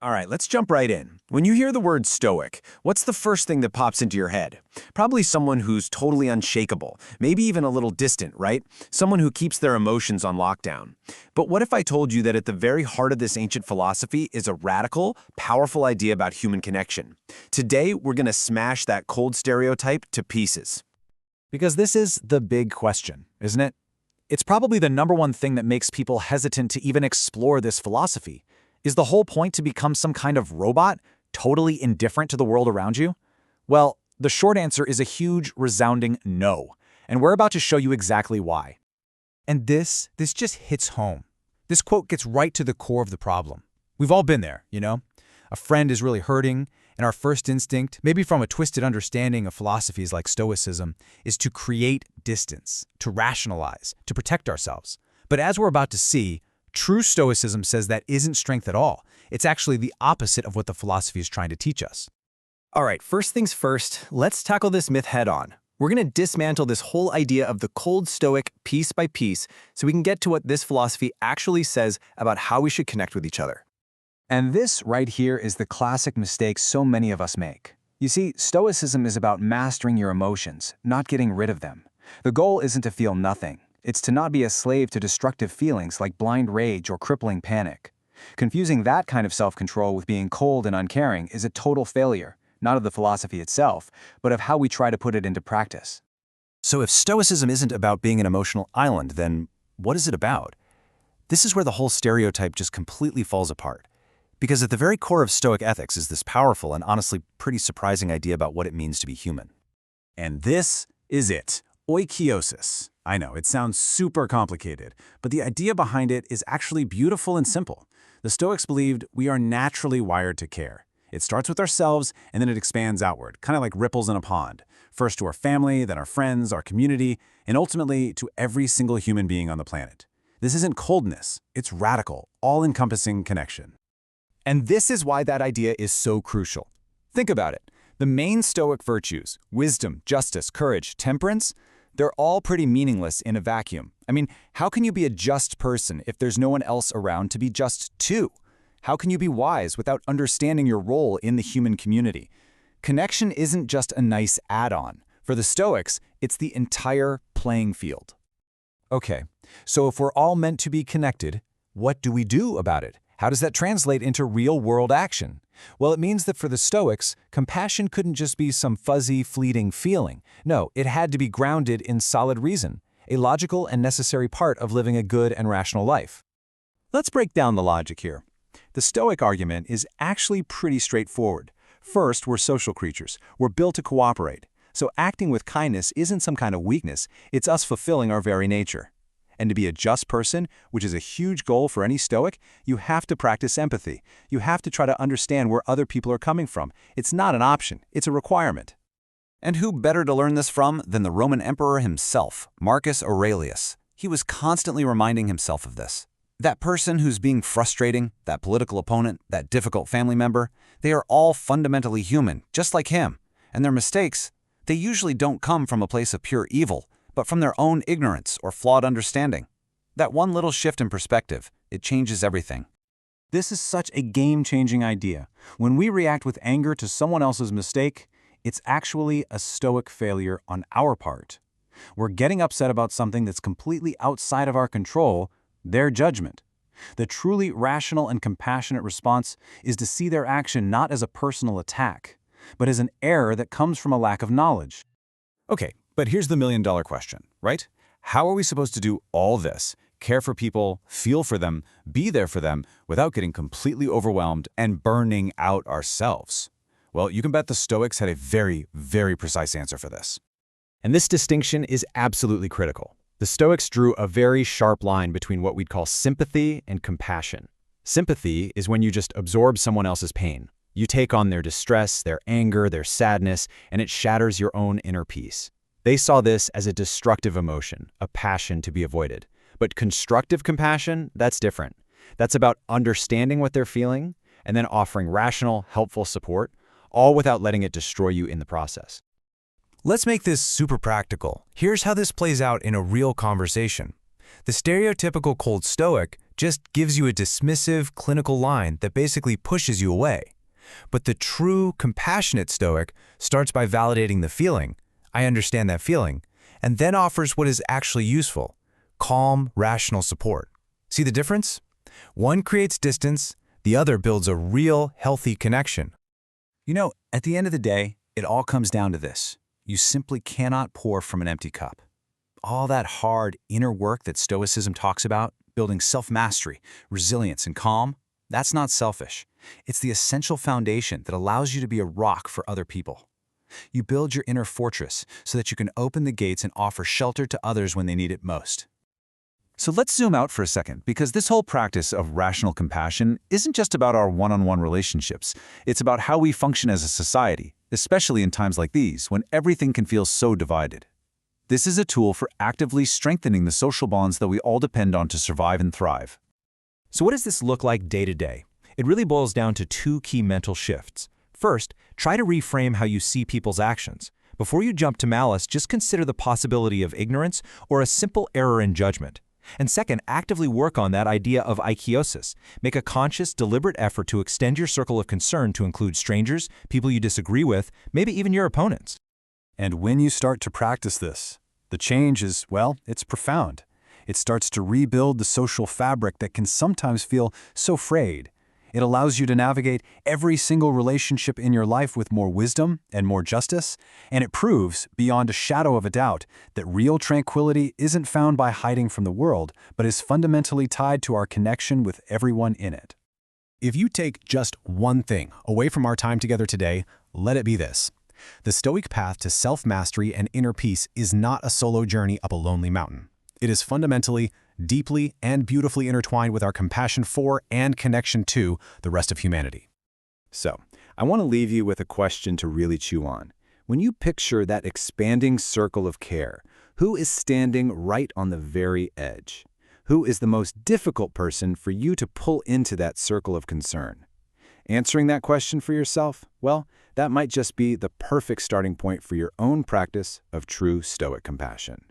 All right, let's jump right in. When you hear the word Stoic, what's the first thing that pops into your head? Probably someone who's totally unshakable, maybe even a little distant, right? Someone who keeps their emotions on lockdown. But what if I told you that at the very heart of this ancient philosophy is a radical, powerful idea about human connection? Today, we're going to smash that cold stereotype to pieces. Because this is the big question, isn't it? It's probably the number one thing that makes people hesitant to even explore this philosophy. Is the whole point to become some kind of robot, totally indifferent to the world around you? Well, the short answer is a huge, resounding no, and we're about to show you exactly why. And this just hits home. This quote gets right to the core of the problem. We've all been there, you know? A friend is really hurting, and our first instinct, maybe from a twisted understanding of philosophies like Stoicism, is to create distance, to rationalize, to protect ourselves. But as we're about to see, true Stoicism says that isn't strength at all. It's actually the opposite of what the philosophy is trying to teach us. All right, first things first, let's tackle this myth head on. We're going to dismantle this whole idea of the cold Stoic piece by piece so we can get to what this philosophy actually says about how we should connect with each other. And this right here is the classic mistake so many of us make. You see, Stoicism is about mastering your emotions, not getting rid of them. The goal isn't to feel nothing. It's to not be a slave to destructive feelings like blind rage or crippling panic. Confusing that kind of self-control with being cold and uncaring is a total failure, not of the philosophy itself, but of how we try to put it into practice. So if Stoicism isn't about being an emotional island, then what is it about? This is where the whole stereotype just completely falls apart. Because at the very core of Stoic ethics is this powerful and honestly pretty surprising idea about what it means to be human. And this is it, Oikeiosis. I know, it sounds super complicated, but the idea behind it is actually beautiful and simple. The Stoics believed we are naturally wired to care. It starts with ourselves, and then it expands outward, kind of like ripples in a pond. First to our family, then our friends, our community, and ultimately to every single human being on the planet. This isn't coldness, it's radical, all-encompassing connection. And this is why that idea is so crucial. Think about it. The main Stoic virtues, wisdom, justice, courage, temperance, they're all pretty meaningless in a vacuum. I mean, how can you be a just person if there's no one else around to be just to? How can you be wise without understanding your role in the human community? Connection isn't just a nice add-on. For the Stoics, it's the entire playing field. Okay, so if we're all meant to be connected, what do we do about it? How does that translate into real-world action? Well, it means that for the Stoics, compassion couldn't just be some fuzzy, fleeting feeling. No, it had to be grounded in solid reason, a logical and necessary part of living a good and rational life. Let's break down the logic here. The Stoic argument is actually pretty straightforward. First, we're social creatures. We're built to cooperate. So acting with kindness isn't some kind of weakness, it's us fulfilling our very nature. And to be a just person, which is a huge goal for any Stoic, you have to practice empathy. You have to try to understand where other people are coming from. It's not an option, it's a requirement. And who better to learn this from than the Roman emperor himself, Marcus Aurelius? He was constantly reminding himself of this. That person who's being frustrating, that political opponent, that difficult family member, they are all fundamentally human, just like him. And their mistakes, they usually don't come from a place of pure evil, but from their own ignorance or flawed understanding. That one little shift in perspective, it changes everything. This is such a game-changing idea. When we react with anger to someone else's mistake, it's actually a Stoic failure on our part. We're getting upset about something that's completely outside of our control, their judgment. The truly rational and compassionate response is to see their action not as a personal attack, but as an error that comes from a lack of knowledge. Okay, but here's the million-dollar question, right? How are we supposed to do all this, care for people, feel for them, be there for them, without getting completely overwhelmed and burning out ourselves? Well, you can bet the Stoics had a very, very precise answer for this. And this distinction is absolutely critical. The Stoics drew a very sharp line between what we'd call sympathy and compassion. Sympathy is when you just absorb someone else's pain. You take on their distress, their anger, their sadness, and it shatters your own inner peace. They saw this as a destructive emotion, a passion to be avoided. But constructive compassion, that's different. That's about understanding what they're feeling and then offering rational, helpful support, all without letting it destroy you in the process. Let's make this super practical. Here's how this plays out in a real conversation. The stereotypical cold Stoic just gives you a dismissive, clinical line that basically pushes you away. But the true, compassionate Stoic starts by validating the feeling, I understand that feeling, and then offers what is actually useful, calm, rational support. See the difference? One creates distance, the other builds a real, healthy connection. You know, at the end of the day, it all comes down to this. You simply cannot pour from an empty cup. All that hard inner work that Stoicism talks about, building self-mastery, resilience, and calm, that's not selfish. It's the essential foundation that allows you to be a rock for other people. You build your inner fortress so that you can open the gates and offer shelter to others when they need it most. So let's zoom out for a second, because this whole practice of rational compassion isn't just about our one-on-one relationships. It's about how we function as a society, especially in times like these, when everything can feel so divided. This is a tool for actively strengthening the social bonds that we all depend on to survive and thrive. So what does this look like day to day? It really boils down to two key mental shifts. First, try to reframe how you see people's actions. Before you jump to malice, just consider the possibility of ignorance or a simple error in judgment. And second, actively work on that idea of Oikeiosis. Make a conscious, deliberate effort to extend your circle of concern to include strangers, people you disagree with, maybe even your opponents. And when you start to practice this, the change is, well, it's profound. It starts to rebuild the social fabric that can sometimes feel so frayed. It allows you to navigate every single relationship in your life with more wisdom and more justice, and it proves, beyond a shadow of a doubt, that real tranquility isn't found by hiding from the world, but is fundamentally tied to our connection with everyone in it. If you take just one thing away from our time together today, let it be this. The Stoic path to self-mastery and inner peace is not a solo journey up a lonely mountain. It is fundamentally, deeply, and beautifully intertwined with our compassion for and connection to the rest of humanity. So, I want to leave you with a question to really chew on. When you picture that expanding circle of care, who is standing right on the very edge? Who is the most difficult person for you to pull into that circle of concern? Answering that question for yourself, well, that might just be the perfect starting point for your own practice of true Stoic compassion.